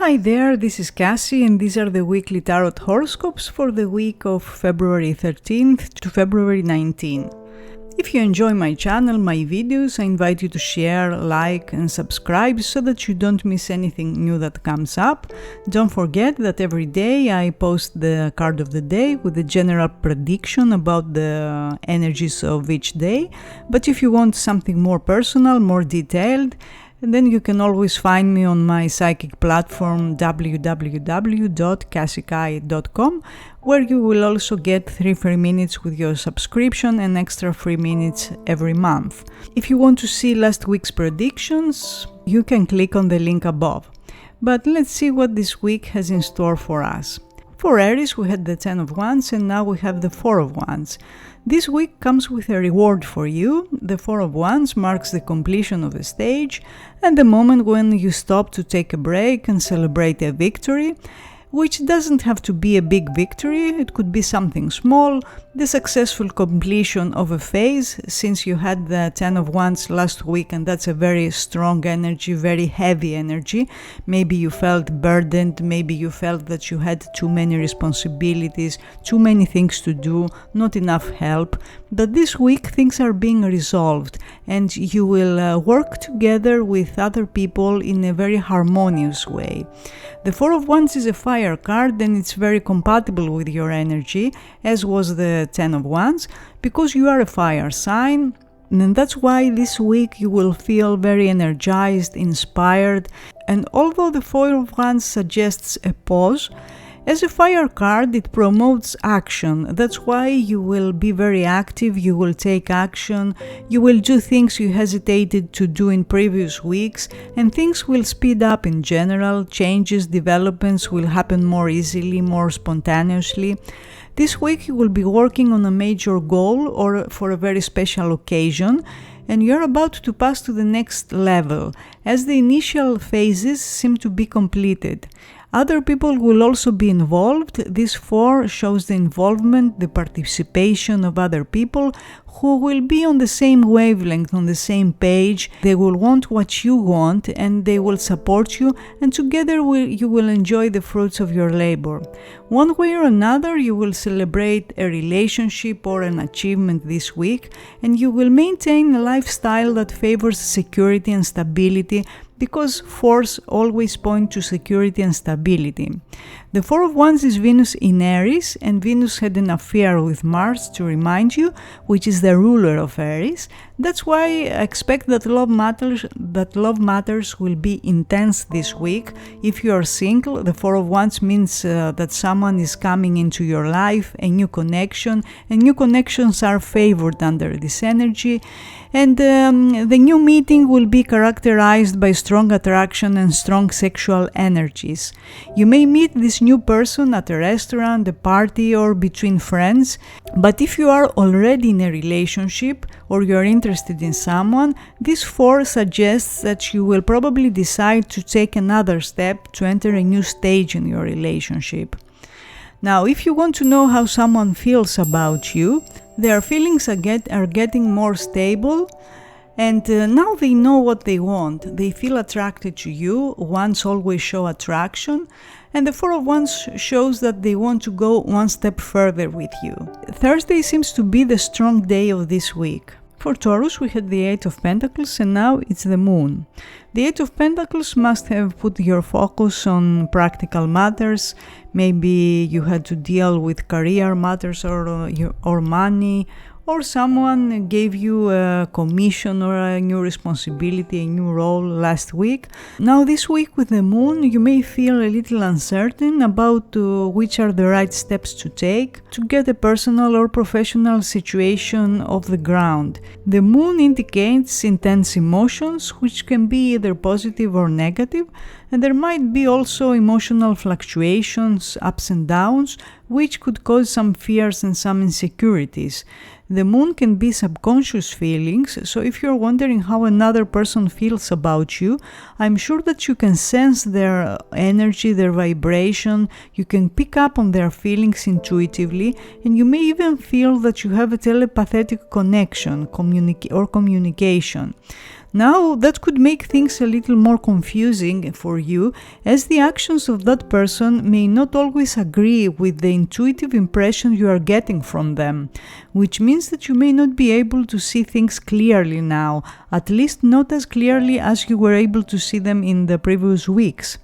Hi there, this is Kassie and these are the weekly tarot horoscopes for the week of February 13th to February 19th. If you enjoy my channel, my videos, I invite you to share, like and subscribe so that you don't miss anything new that comes up. Don't forget that every day I post the card of the day with a general prediction about the energies of each day. But if you want something more personal, more detailed, then you can always find me on my psychic platform www.cassiecai.com, where you will also get 3 free minutes with your subscription and extra free minutes every month. If you want to see last week's predictions, you can click on the link above. But let's see what this week has in store for us. For Aries, we had the 10 of Wands and now we have the 4 of Wands. This week comes with a reward for you. The 4 of Wands marks the completion of a stage and the moment when you stop to take a break and celebrate a victory, which doesn't have to be a big victory, it could be something small, the successful completion of a phase, since you had the 10 of Wands last week and that's a very strong energy, very heavy energy. Maybe you felt burdened, maybe you felt that you had too many responsibilities, too many things to do, not enough help. But this week things are being resolved and you will work together with other people in a very harmonious way. The 4 of Wands is a fire card and it's very compatible with your energy, as was the 10 of Wands, because you are a fire sign. And that's why this week you will feel very energized, inspired. And although the 4 of Wands suggests a pause, as a fire card, it promotes action. That's why you will be very active, you will take action, you will do things you hesitated to do in previous weeks, and things will speed up in general. Changes, developments will happen more easily, more spontaneously. This week you will be working on a major goal or for a very special occasion, and you're about to pass to the next level, as the initial phases seem to be completed. Other people will also be involved. This 4 shows the involvement, the participation of other people who will be on the same wavelength, on the same page. They will want what you want and they will support you, and together you will enjoy the fruits of your labor. One way or another, you will celebrate a relationship or an achievement this week, and you will maintain a lifestyle that favors security and stability, because 4s always point to security and stability. The 4 of Wands is Venus in Aries, and Venus had an affair with Mars, to remind you, which is the ruler of Aries. That's why I expect that love matters will be intense this week. If you are single, the 4 of Wands means that someone is coming into your life, a new connection, and new connections are favored under this energy. And the new meeting will be characterized by strong attraction and strong sexual energies. You may meet this new person at a restaurant, a party, or between friends. But if you are already in a relationship or you are interested in someone, this 4 suggests that you will probably decide to take another step to enter a new stage in your relationship. Now, if you want to know how someone feels about you, their feelings are getting more stable, and now they know what they want. They feel attracted to you. Wands always show attraction, and the 4 of Wands shows that they want to go one step further with you. Thursday seems to be the strong day of this week. For Taurus, we had the 8 of Pentacles and now it's the Moon. The 8 of Pentacles must have put your focus on practical matters. Maybe you had to deal with career matters or money, or someone gave you a commission or a new responsibility, a new role last week. Now this week with the Moon, you may feel a little uncertain about which are the right steps to take to get a personal or professional situation off the ground. The Moon indicates intense emotions, which can be either positive or negative, and there might be also emotional fluctuations, ups and downs, which could cause some fears and some insecurities. The Moon can be subconscious feelings, so if you're wondering how another person feels about you, I'm sure that you can sense their energy, their vibration, you can pick up on their feelings intuitively, and you may even feel that you have a telepathic connection or communication. Now, that could make things a little more confusing for you, as the actions of that person may not always agree with the intuitive impression you are getting from them, which means that you may not be able to see things clearly now, at least not as clearly as you were able to see them in the previous weeks.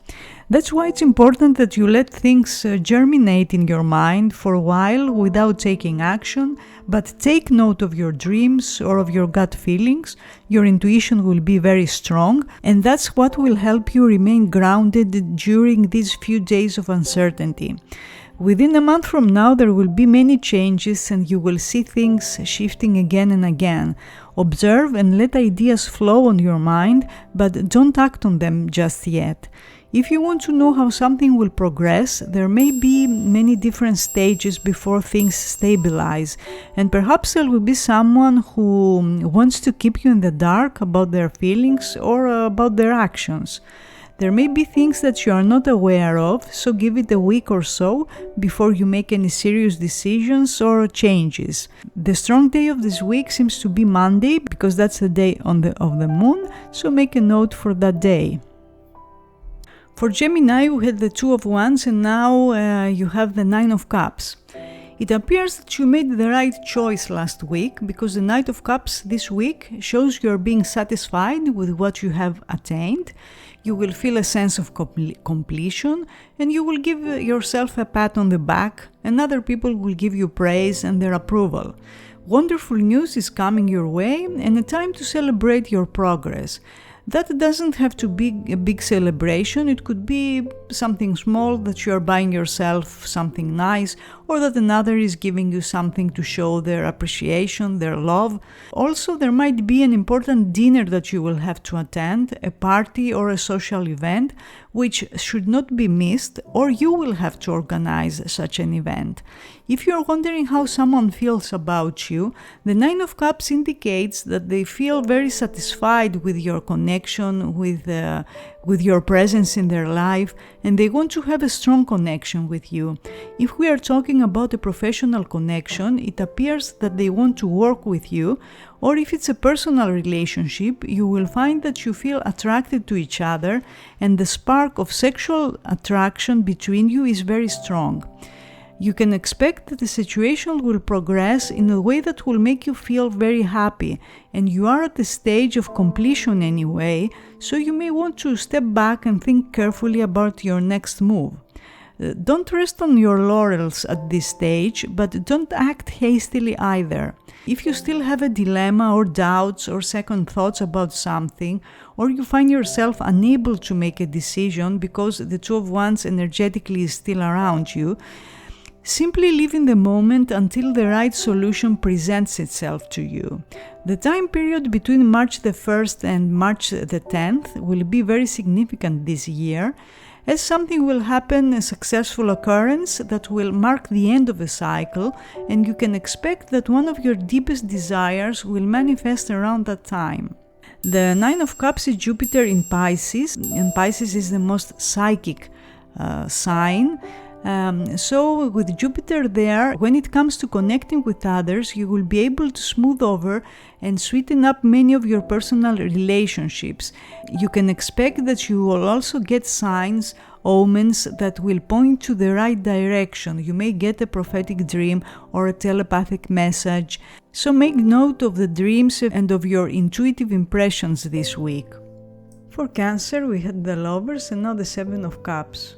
That's why it's important that you let things germinate in your mind for a while without taking action, but take note of your dreams or of your gut feelings. Your intuition will be very strong, and that's what will help you remain grounded during these few days of uncertainty. Within a month from now, there will be many changes and you will see things shifting again and again. Observe and let ideas flow on your mind, but don't act on them just yet. If you want to know how something will progress, there may be many different stages before things stabilize, and perhaps there will be someone who wants to keep you in the dark about their feelings or about their actions. There may be things that you are not aware of, so give it a week or so before you make any serious decisions or changes. The strong day of this week seems to be Monday, because that's the day of the moon, so make a note for that day. For Gemini, we had the Two of Wands, and now you have the Nine of Cups. It appears that you made the right choice last week, because the Knight of Cups this week shows you are being satisfied with what you have attained. You will feel a sense of completion, and you will give yourself a pat on the back, and other people will give you praise and their approval. Wonderful news is coming your way, and a time to celebrate your progress. That doesn't have to be a big celebration. It could be something small, that you are buying yourself something nice, or that another is giving you something to show their appreciation, their love. Also, there might be an important dinner that you will have to attend, a party or a social event, which should not be missed, or you will have to organize such an event. If you are wondering how someone feels about you, the Nine of Cups indicates that they feel very satisfied with your connection, with your presence in their life, and they want to have a strong connection with you. If we are talking about a professional connection, it appears that they want to work with you, or if it's a personal relationship, you will find that you feel attracted to each other, and the spark of sexual attraction between you is very strong. You can expect that the situation will progress in a way that will make you feel very happy, and you are at the stage of completion anyway, so you may want to step back and think carefully about your next move. Don't rest on your laurels at this stage, but don't act hastily either. If you still have a dilemma or doubts or second thoughts about something, or you find yourself unable to make a decision because the Two of Wands energetically is still around you, simply live in the moment until the right solution presents itself to you. The time period between March the 1st and March the 10th will be very significant this year, as something will happen, a successful occurrence that will mark the end of a cycle, and you can expect that one of your deepest desires will manifest around that time. The Nine of Cups is Jupiter in Pisces, and Pisces is the most psychic sign. So with Jupiter there, when it comes to connecting with others, you will be able to smooth over and sweeten up many of your personal relationships. You can expect that you will also get signs, omens that will point to the right direction. You may get a prophetic dream or a telepathic message. So make note of the dreams and of your intuitive impressions this week. For Cancer, we had the Lovers and now the Seven of Cups.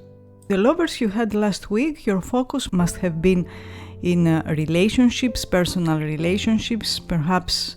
The Lovers you had last week, your focus must have been in relationships, personal relationships. Perhaps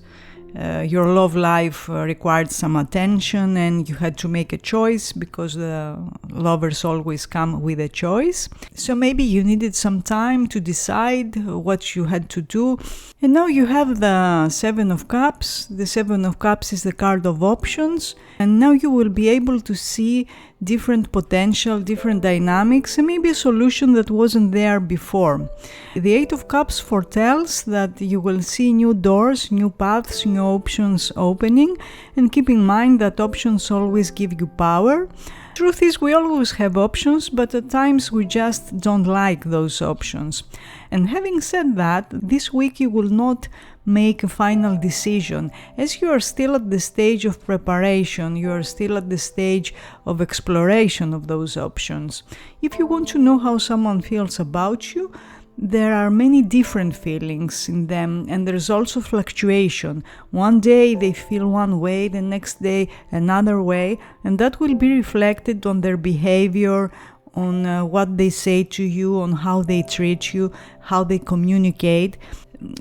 your love life required some attention and you had to make a choice, because the lovers always come with a choice. So maybe you needed some time to decide what you had to do. And now you have the Seven of Cups. The Seven of Cups is the card of options. And now you will be able to see different potential, different dynamics, and maybe a solution that wasn't there before. The Eight of Cups foretells that you will see new doors, new paths, new options opening, and keep in mind that options always give you power. Truth is, we always have options, but at times we just don't like those options. And having said that, this week you will not make a final decision, as you are still at the stage of preparation, you are still at the stage of exploration of those options. If you want to know how someone feels about you, there are many different feelings in them, and there's also fluctuation. One day they feel one way, the next day another way, and that will be reflected on their behavior, on what they say to you, on how they treat you, how they communicate.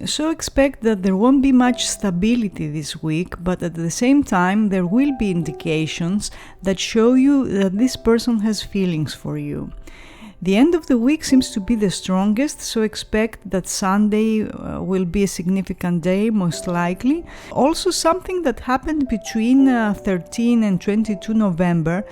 So expect that there won't be much stability this week, but at the same time there will be indications that show you that this person has feelings for you. The end of the week seems to be the strongest, so expect that Sunday will be a significant day, most likely. Also, something that happened between 13 and 22 November,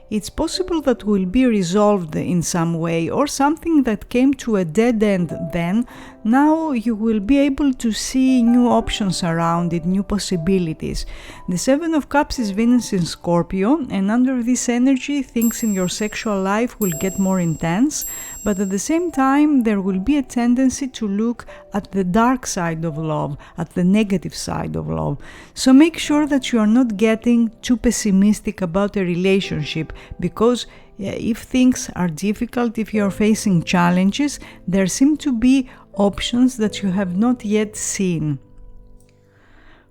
it's possible that will be resolved in some way, or something that came to a dead end then. Now you will be able to see new options around it, new possibilities. The Seven of Cups is Venus in Scorpio, and under this energy things in your sexual life will get more intense, but at the same time there will be a tendency to look at the dark side of love, at the negative side of love. So make sure that you are not getting too pessimistic about a relationship, because if things are difficult, if you are facing challenges, there seem to be options that you have not yet seen.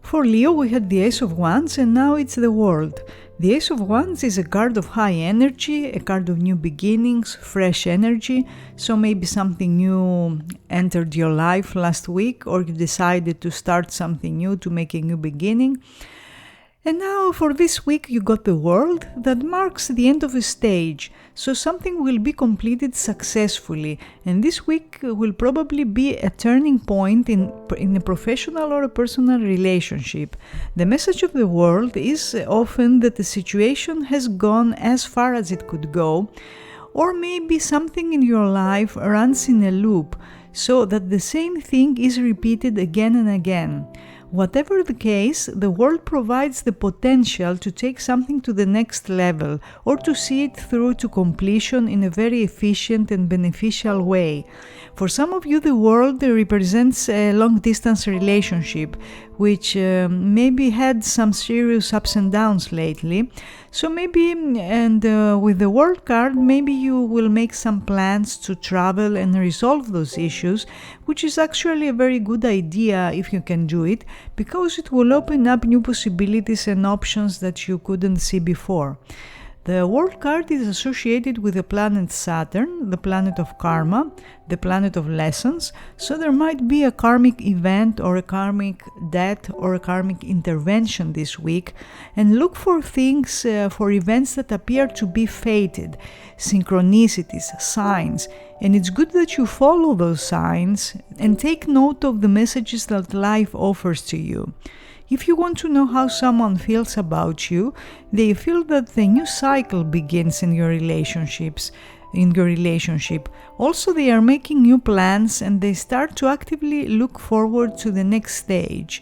For Leo, we had the Ace of Wands, and now it's the World. The Ace of Wands is a card of high energy, a card of new beginnings, fresh energy. So maybe something new entered your life last week, or you decided to start something new, to make a new beginning. And now for this week you got the World, that marks the end of a stage, so something will be completed successfully, and this week will probably be a turning point in a professional or a personal relationship. The message of the World is often that the situation has gone as far as it could go, or maybe something in your life runs in a loop, so that the same thing is repeated again and again. Whatever the case, the World provides the potential to take something to the next level, or to see it through to completion in a very efficient and beneficial way. For some of you, the World represents a long-distance relationship, which maybe had some serious ups and downs lately. So maybe, with the World card, maybe you will make some plans to travel and resolve those issues, which is actually a very good idea if you can do it, because it will open up new possibilities and options that you couldn't see before. The World card is associated with the planet Saturn, the planet of karma, the planet of lessons, so there might be a karmic event or a karmic death or a karmic intervention this week, and look for things, for events that appear to be fated, synchronicities, signs, and it's good that you follow those signs and take note of the messages that life offers to you. If you want to know how someone feels about you, they feel that the new cycle begins in your relationship. Also, they are making new plans and they start to actively look forward to the next stage.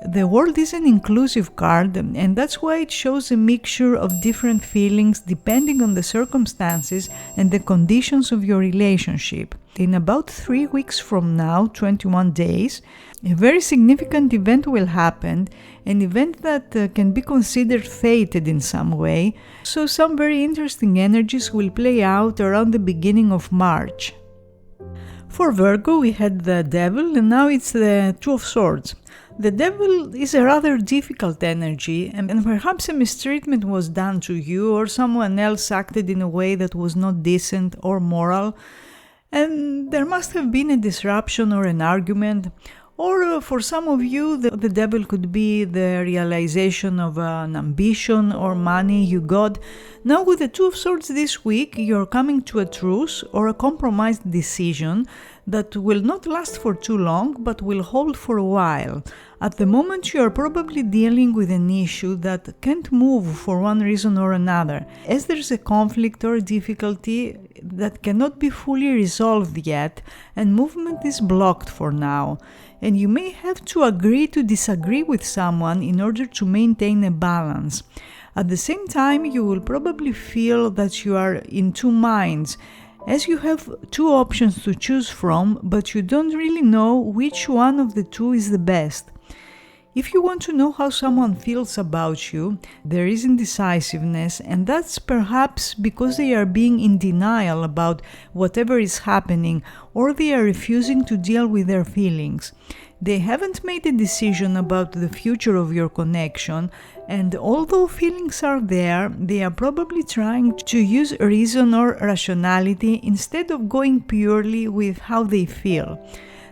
The World is an inclusive card, and that's why it shows a mixture of different feelings depending on the circumstances and the conditions of your relationship. In about 3 weeks from now, 21 days, a very significant event will happen, an event that can be considered fated in some way, so some very interesting energies will play out around the beginning of March. For Virgo, we had the Devil, and now it's the Two of Swords. The Devil is a rather difficult energy, and perhaps a mistreatment was done to you, or someone else acted in a way that was not decent or moral, and there must have been a disruption or an argument. Or for some of you, the Devil could be the realization of an ambition or money you got. Now with the Two of Swords this week, you're coming to a truce or a compromised decision that will not last for too long, but will hold for a while. At the moment, you are probably dealing with an issue that can't move for one reason or another, as there's a conflict or a difficulty that cannot be fully resolved yet, and movement is blocked for now. And you may have to agree to disagree with someone in order to maintain a balance. At the same time, you will probably feel that you are in two minds, as you have two options to choose from, but you don't really know which one of the two is the best. If you want to know how someone feels about you, there is indecisiveness, and that's perhaps because they are being in denial about whatever is happening, or they are refusing to deal with their feelings. They haven't made a decision about the future of your connection, and although feelings are there, they are probably trying to use reason or rationality instead of going purely with how they feel.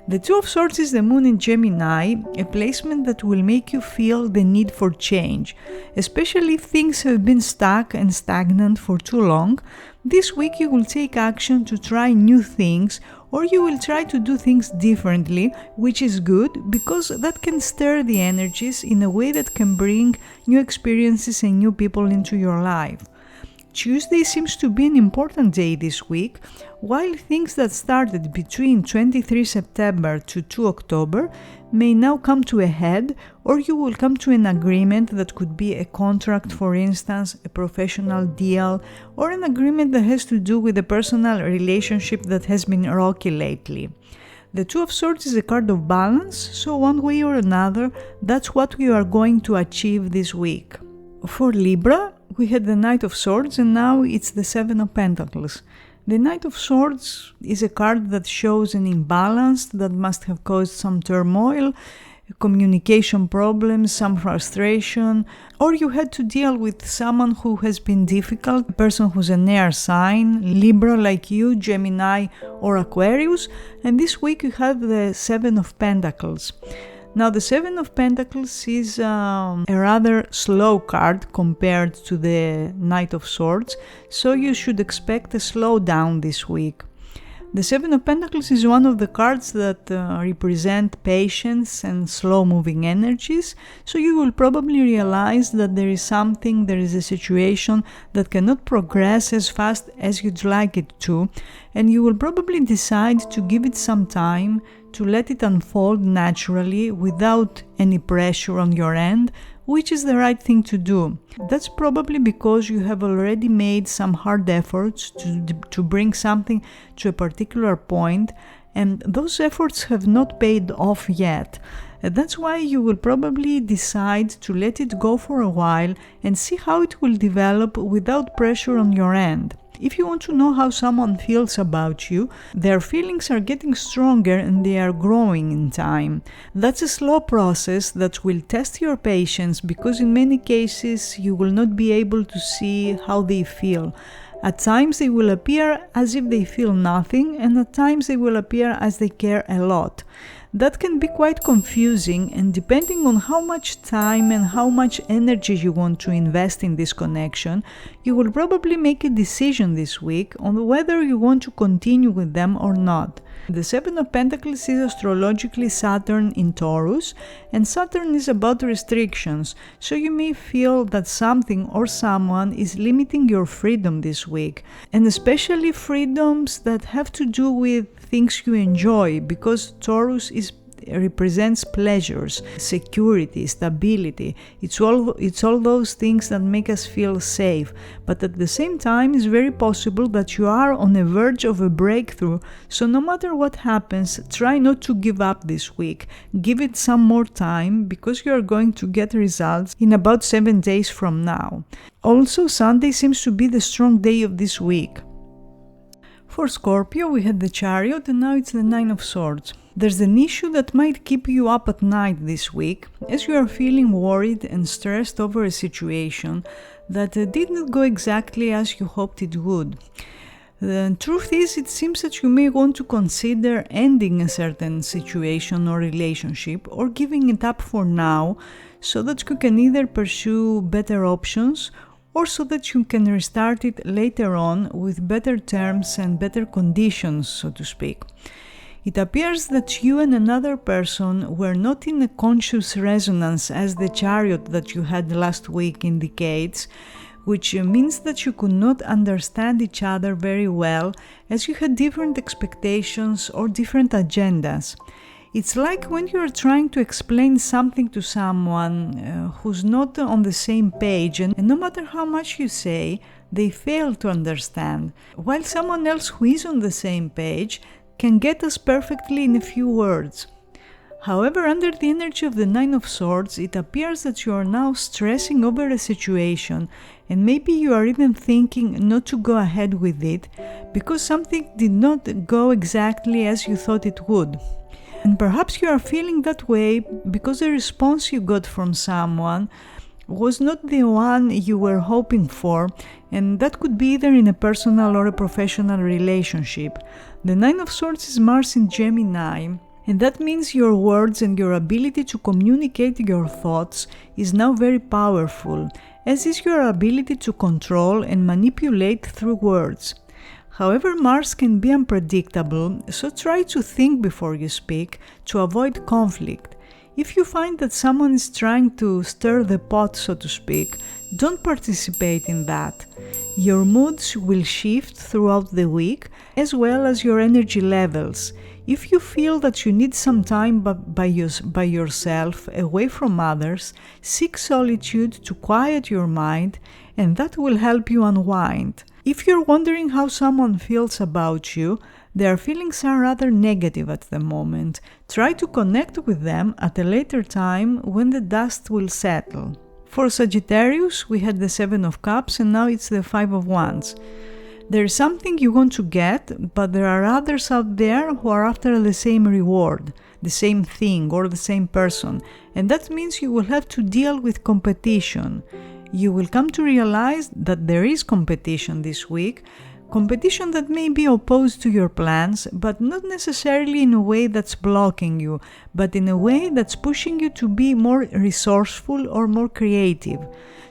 The Two of Swords is the moon in Gemini, a placement that will make you feel the need for change, especially if things have been stuck and stagnant for too long. This week you will take action to try new things, or you will try to do things differently, which is good because that can stir the energies in a way that can bring new experiences and new people into your life. Tuesday seems to be an important day this week. While things that started between 23 September to 2 October may now come to a head, or you will come to an agreement that could be a contract, for instance, a professional deal, or an agreement that has to do with a personal relationship that has been rocky lately. The Two of Swords is a card of balance, so one way or another, that's what we are going to achieve this week. For Libra, we had the Knight of Swords and now it's the Seven of Pentacles. The Knight of Swords is a card that shows an imbalance that must have caused some turmoil, communication problems, some frustration, or you had to deal with someone who has been difficult, a person who's an air sign, Libra like you, Gemini or Aquarius, and this week you have the Seven of Pentacles. Now the Seven of Pentacles is a rather slow card compared to the Knight of Swords, so you should expect a slowdown this week. The Seven of Pentacles is one of the cards that represent patience and slow-moving energies, so you will probably realize that there is a situation that cannot progress as fast as you'd like it to, and you will probably decide to give it some time, to let it unfold naturally without any pressure on your end, which is the right thing to do. That's probably because you have already made some hard efforts to bring something to a particular point, and those efforts have not paid off yet. That's why you will probably decide to let it go for a while and see how it will develop without pressure on your end. If you want to know how someone feels about you, their feelings are getting stronger and they are growing in time. That's a slow process that will test your patience because in many cases you will not be able to see how they feel. At times they will appear as if they feel nothing, and at times they will appear as they care a lot. That can be quite confusing, and depending on how much time and how much energy you want to invest in this connection, you will probably make a decision this week on whether you want to continue with them or not. The Seven of Pentacles is astrologically Saturn in Taurus, and Saturn is about restrictions, so you may feel that something or someone is limiting your freedom this week, and especially freedoms that have to do with things you enjoy, because Taurus represents pleasures, security, stability. It's all those things that make us feel safe, but at the same time it's very possible that you are on the verge of a breakthrough, so no matter what happens, try not to give up this week. Give it some more time, because you are going to get results in about 7 days from now. Also, Sunday seems to be the strong day of this week. For Scorpio, we had the Chariot and now it's the Nine of Swords. There's an issue that might keep you up at night this week, as you are feeling worried and stressed over a situation that did not go exactly as you hoped it would. The truth is, it seems that you may want to consider ending a certain situation or relationship, or giving it up for now, so that you can either pursue better options or so that you can restart it later on with better terms and better conditions, so to speak. It appears that you and another person were not in a conscious resonance, as the Chariot that you had last week indicates, which means that you could not understand each other very well, as you had different expectations or different agendas. It's like when you're trying to explain something to someone who's not on the same page, and no matter how much you say, they fail to understand, while someone else who is on the same page can get us perfectly in a few words. However, under the energy of the Nine of Swords, it appears that you are now stressing over a situation, and maybe you are even thinking not to go ahead with it because something did not go exactly as you thought it would. And perhaps you are feeling that way because the response you got from someone was not the one you were hoping for, and that could be either in a personal or a professional relationship. The Nine of Swords is Mars in Gemini, and that means your words and your ability to communicate your thoughts is now very powerful, as is your ability to control and manipulate through words. However, Mars can be unpredictable, so try to think before you speak to avoid conflict. If you find that someone is trying to stir the pot, so to speak, don't participate in that. Your moods will shift throughout the week, as well as your energy levels. If you feel that you need some time by yourself, away from others, seek solitude to quiet your mind, and that will help you unwind. If you're wondering how someone feels about you, their feelings are rather negative at the moment. Try to connect with them at a later time when the dust will settle. For Sagittarius, we had the Seven of Cups and now it's the Five of Wands. There is something you want to get, but there are others out there who are after the same reward, the same thing or the same person, and that means you will have to deal with competition. You will come to realize that there is competition this week, competition that may be opposed to your plans, but not necessarily in a way that's blocking you, but in a way that's pushing you to be more resourceful or more creative.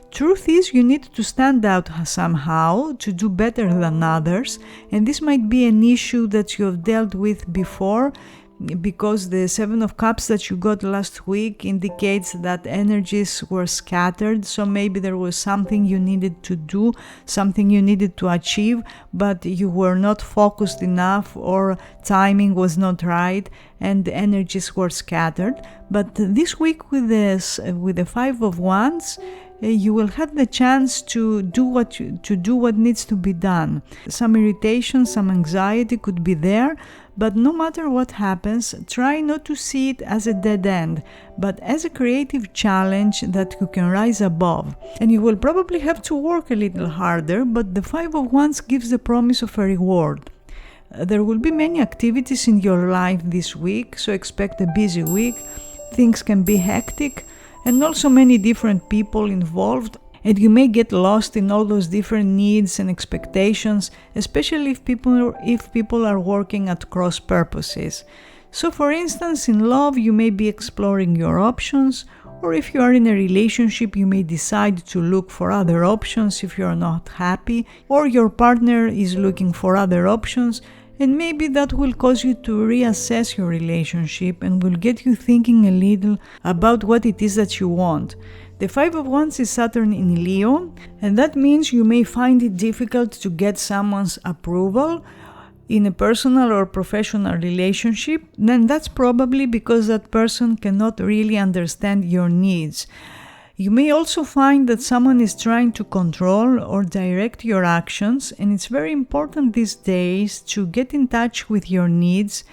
Truth is, you need to stand out somehow, to do better than others, and this might be an issue that you have dealt with before, because the Seven of Cups that you got last week indicates that energies were scattered, so maybe there was something you needed to do, something you needed to achieve, but you were not focused enough or timing was not right and the energies were scattered. But this week with the Five of Wands, you will have the chance to do what needs to be done. Some irritation, some anxiety could be there, but no matter what happens, try not to see it as a dead end, but as a creative challenge that you can rise above. And you will probably have to work a little harder, but the Five of Wands gives the promise of a reward. There will be many activities in your life this week, so expect a busy week. Things can be hectic, and also many different people involved, and you may get lost in all those different needs and expectations, especially if people are working at cross purposes. So for instance, in love you may be exploring your options, or if you are in a relationship you may decide to look for other options if you are not happy, or your partner is looking for other options, and maybe that will cause you to reassess your relationship and will get you thinking a little about what it is that you want. The Five of Wands is Saturn in Leo, and that means you may find it difficult to get someone's approval in a personal or professional relationship. Then that's probably because that person cannot really understand your needs. You may also find that someone is trying to control or direct your actions, and it's very important these days to get in touch with your needs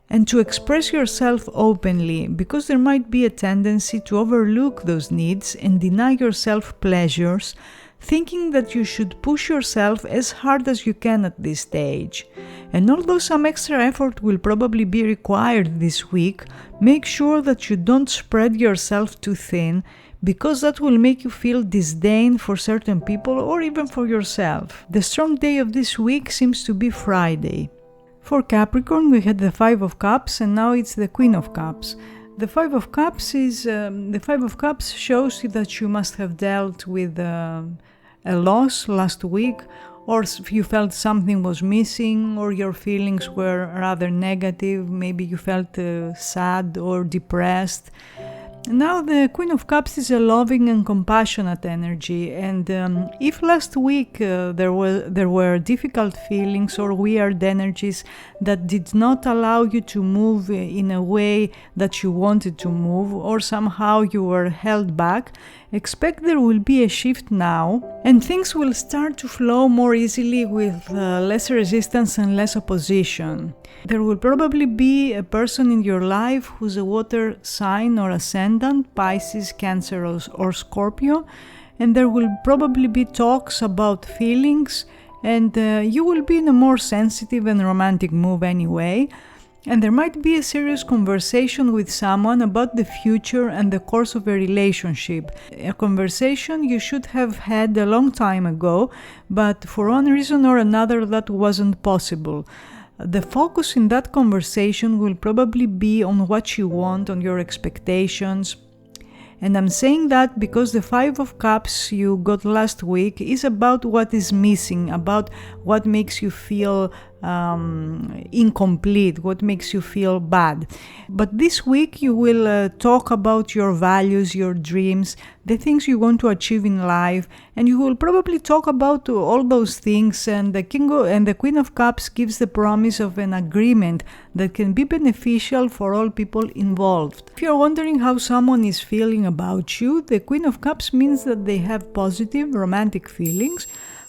and to express yourself openly, because there might be a tendency to overlook those needs and deny yourself pleasures, thinking that you should push yourself as hard as you can at this stage. And although some extra effort will probably be required this week, make sure that you don't spread yourself too thin, because that will make you feel disdain for certain people or even for yourself. The strong day of this week seems to be Friday. For Capricorn, we had the Five of Cups and now it's the Queen of Cups. The Five of Cups shows you that you must have dealt with a loss last week, or if you felt something was missing, or your feelings were rather negative, maybe you felt sad or depressed. Now the Queen of Cups is a loving and compassionate energy, and if last week there were difficult feelings or weird energies that did not allow you to move in a way that you wanted to move, or somehow you were held back, expect there will be a shift now, and things will start to flow more easily with less resistance and less opposition. There will probably be a person in your life who's a water sign or ascendant, Pisces, Cancer, or Scorpio, and there will probably be talks about feelings, and you will be in a more sensitive and romantic mood anyway. And there might be a serious conversation with someone about the future and the course of a relationship. A conversation you should have had a long time ago, but for one reason or another that wasn't possible. The focus in that conversation will probably be on what you want, on your expectations. And I'm saying that because the Five of Cups you got last week is about what is missing, about what makes you feel incomplete, what makes you feel bad. But this week you will talk about your values, your dreams, the things you want to achieve in life, and you will probably talk about all those things, and the Queen of Cups gives the promise of an agreement that can be beneficial for all people involved. If you're wondering how someone is feeling about you, the Queen of Cups means that they have positive romantic feelings.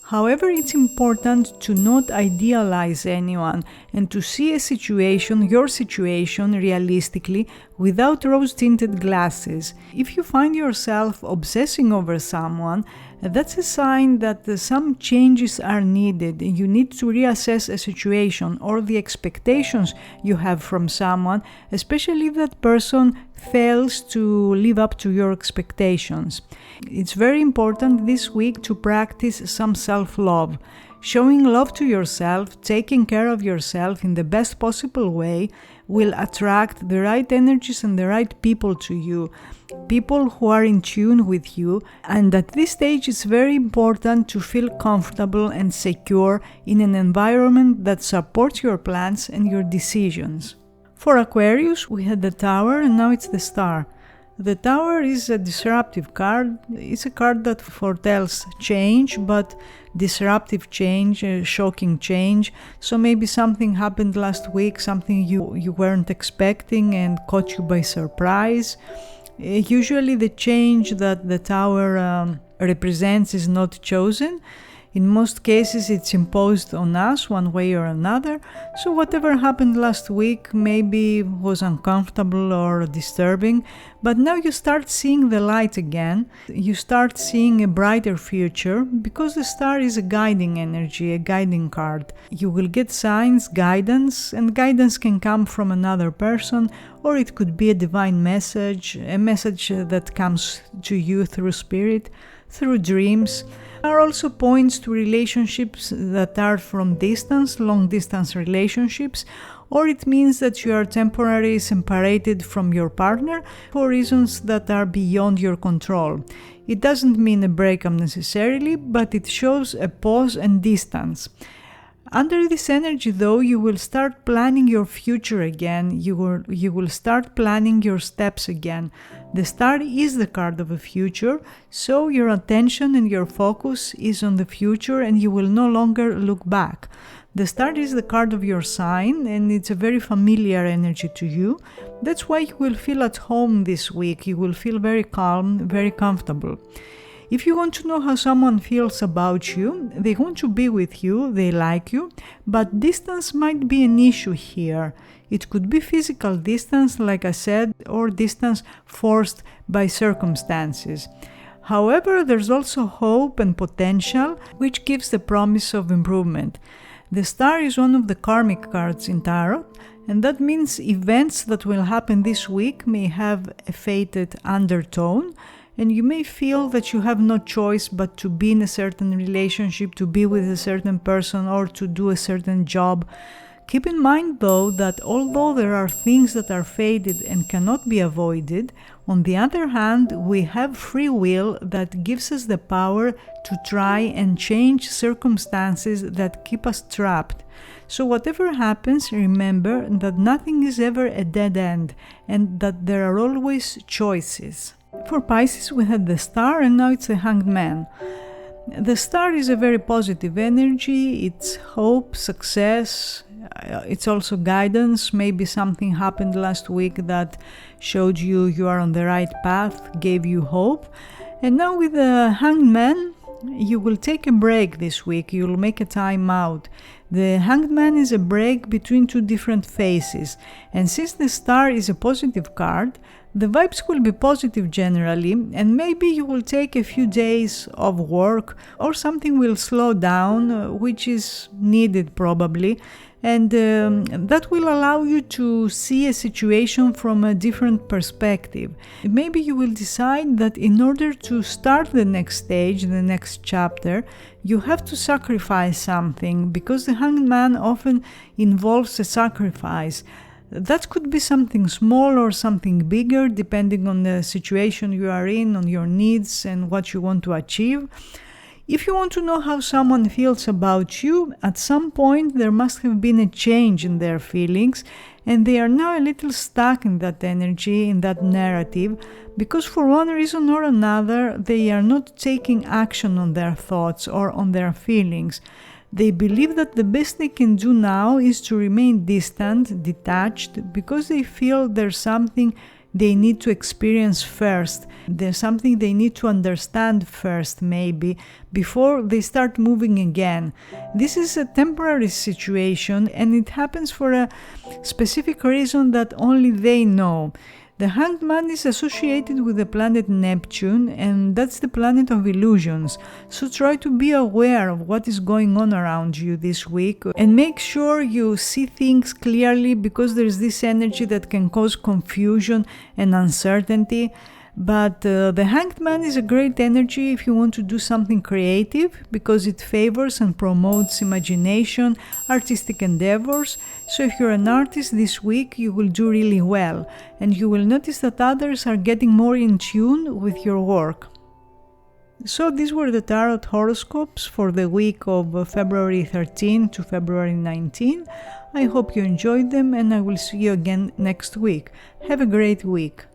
However, it's important to not idealize anyone and to see a situation, your situation, realistically, without rose-tinted glasses. If you find yourself obsessing over someone, that's a sign that some changes are needed. You need to reassess a situation or the expectations you have from someone, especially if that person fails to live up to your expectations. It's very important this week to practice some self-love. Showing love to yourself, taking care of yourself in the best possible way will attract the right energies and the right people to you, people who are in tune with you. And at this stage it's very important to feel comfortable and secure in an environment that supports your plans and your decisions. For Aquarius, we had the Tower and now it's the Star. The Tower is a disruptive card. It's a card that foretells change, but disruptive change, shocking change. So maybe something happened last week, something you weren't expecting and caught you by surprise. Usually the change that the Tower represents is not chosen. In most cases it's imposed on us one way or another, so whatever happened last week maybe was uncomfortable or disturbing, but now you start seeing the light again, you start seeing a brighter future, because the Star is a guiding energy, a guiding card. You will get signs, guidance, and guidance can come from another person, or it could be a divine message, a message that comes to you through spirit, through dreams. There are also points to relationships that are from distance, long-distance relationships, or it means that you are temporarily separated from your partner for reasons that are beyond your control. It doesn't mean a breakup necessarily, but it shows a pause and distance. Under this energy, though, you will start planning your future again, you will start planning your steps again. The Star is the card of the future, so your attention and your focus is on the future and you will no longer look back. The Star is the card of your sign and it's a very familiar energy to you. That's why you will feel at home this week, you will feel very calm, very comfortable. If you want to know how someone feels about you, they want to be with you, they like you, but distance might be an issue here. It could be physical distance, like I said, or distance forced by circumstances. However, there's also hope and potential, which gives the promise of improvement. The Star is one of the karmic cards in Tarot, and that means events that will happen this week may have a fated undertone, and you may feel that you have no choice but to be in a certain relationship, to be with a certain person, or to do a certain job. Keep in mind, though, that although there are things that are fated and cannot be avoided, on the other hand, we have free will that gives us the power to try and change circumstances that keep us trapped. So whatever happens, remember that nothing is ever a dead end and that there are always choices. For Pisces, we had the Star and now it's the Hanged Man. The Star is a very positive energy, it's hope, success, it's also guidance. Maybe something happened last week that showed you are on the right path, gave you hope. And now with the Hanged Man, you will take a break this week, you'll make a time out. The Hanged Man is a break between two different phases, and since the Star is a positive card, the vibes will be positive generally, and maybe you will take a few days of work or something will slow down, which is needed probably, and that will allow you to see a situation from a different perspective. Maybe you will decide that in order to start the next stage, the next chapter, you have to sacrifice something, because the Hanged Man often involves a sacrifice. That could be something small or something bigger, depending on the situation you are in, on your needs and what you want to achieve. If you want to know how someone feels about you, at some point there must have been a change in their feelings, and they are now a little stuck in that energy, in that narrative, because for one reason or another they are not taking action on their thoughts or on their feelings. They believe that the best they can do now is to remain distant, detached, because they feel there's something they need to experience first. There's something they need to understand first, maybe, before they start moving again. This is a temporary situation, and it happens for a specific reason that only they know. The Hanged Man is associated with the planet Neptune, and that's the planet of illusions. So try to be aware of what is going on around you this week and make sure you see things clearly, because there's this energy that can cause confusion and uncertainty. But the Hanged Man is a great energy if you want to do something creative, because it favors and promotes imagination, artistic endeavors. So if you're an artist this week, you will do really well, and you will notice that others are getting more in tune with your work. So these were the tarot horoscopes for the week of February 13 to February 19. I hope you enjoyed them, and I will see you again next week. Have a great week.